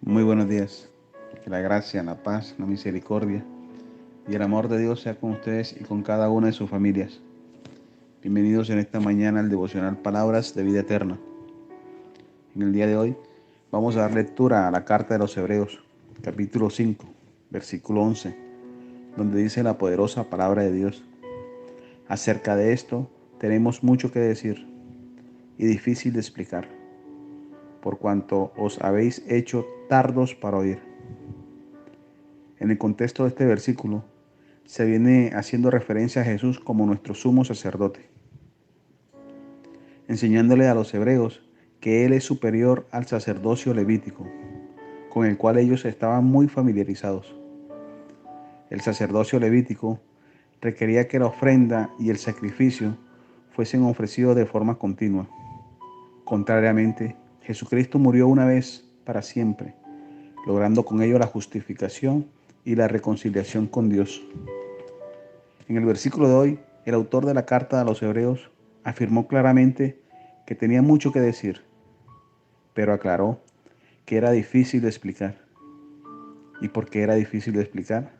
Muy buenos días. Que la gracia, la paz, la misericordia y el amor de Dios sea con ustedes y con cada una de sus familias. Bienvenidos en esta mañana al devocional Palabras de Vida Eterna. En el día de hoy vamos a dar lectura a la carta de los Hebreos, capítulo 5, versículo 11, donde dice la poderosa palabra de Dios. Acerca de esto tenemos mucho que decir y difícil de explicar, por cuanto os habéis hecho tardos para oír. En el contexto de este versículo, se viene haciendo referencia a Jesús como nuestro sumo sacerdote, enseñándole a los hebreos que Él es superior al sacerdocio levítico, con el cual ellos estaban muy familiarizados. El sacerdocio levítico requería que la ofrenda y el sacrificio fuesen ofrecidos de forma continua. Contrariamente, Jesucristo murió una vez para siempre, logrando con ello la justificación y la reconciliación con Dios. En el versículo de hoy, el autor de la carta a los Hebreos afirmó claramente que tenía mucho que decir, pero aclaró que era difícil de explicar. ¿Y por qué era difícil de explicar?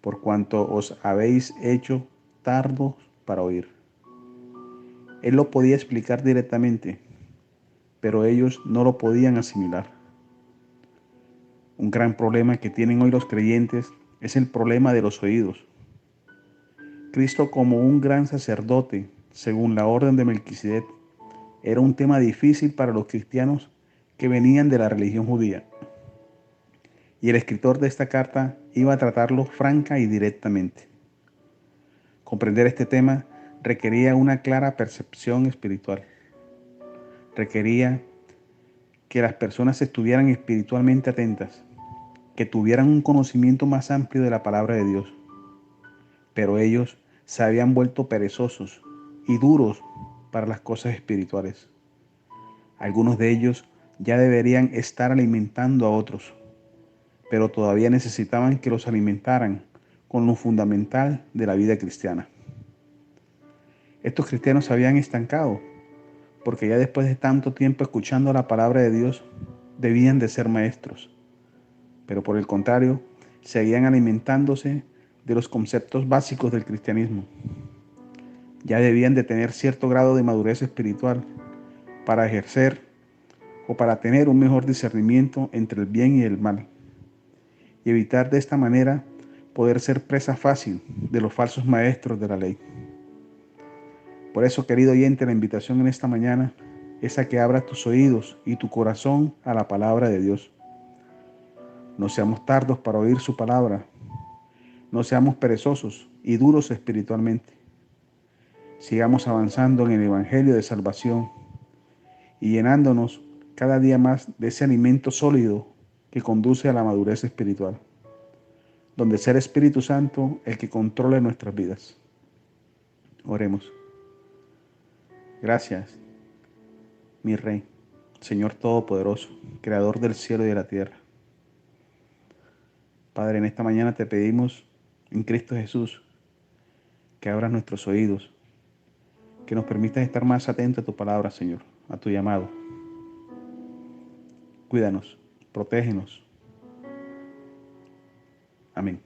Por cuanto os habéis hecho tardos para oír. Él lo podía explicar directamente, pero ellos no lo podían asimilar. Un gran problema que tienen hoy los creyentes es el problema de los oídos. Cristo, como un gran sacerdote, según la orden de Melquisedec, era un tema difícil para los cristianos que venían de la religión judía. Y el escritor de esta carta iba a tratarlo franca y directamente. Comprender este tema requería una clara percepción espiritual. Requería que las personas estuvieran espiritualmente atentas, que tuvieran un conocimiento más amplio de la palabra de Dios. Pero ellos se habían vuelto perezosos y duros para las cosas espirituales. Algunos de ellos ya deberían estar alimentando a otros, pero todavía necesitaban que los alimentaran con lo fundamental de la vida cristiana. Estos cristianos se habían estancado, porque ya después de tanto tiempo escuchando la palabra de Dios, debían de ser maestros. Pero por el contrario, seguían alimentándose de los conceptos básicos del cristianismo. Ya debían de tener cierto grado de madurez espiritual para ejercer o para tener un mejor discernimiento entre el bien y el mal, y evitar de esta manera poder ser presa fácil de los falsos maestros de la ley. Por eso, querido oyente, la invitación en esta mañana es a que abras tus oídos y tu corazón a la palabra de Dios. No seamos tardos para oír su palabra. No seamos perezosos y duros espiritualmente. Sigamos avanzando en el Evangelio de salvación y llenándonos cada día más de ese alimento sólido que conduce a la madurez espiritual, donde sea el Espíritu Santo el que controle nuestras vidas. Oremos. Gracias, mi Rey, Señor Todopoderoso, Creador del cielo y de la tierra. Padre, en esta mañana te pedimos en Cristo Jesús que abras nuestros oídos, que nos permitas estar más atentos a tu palabra, Señor, a tu llamado. Cuídanos, protégenos. Amén.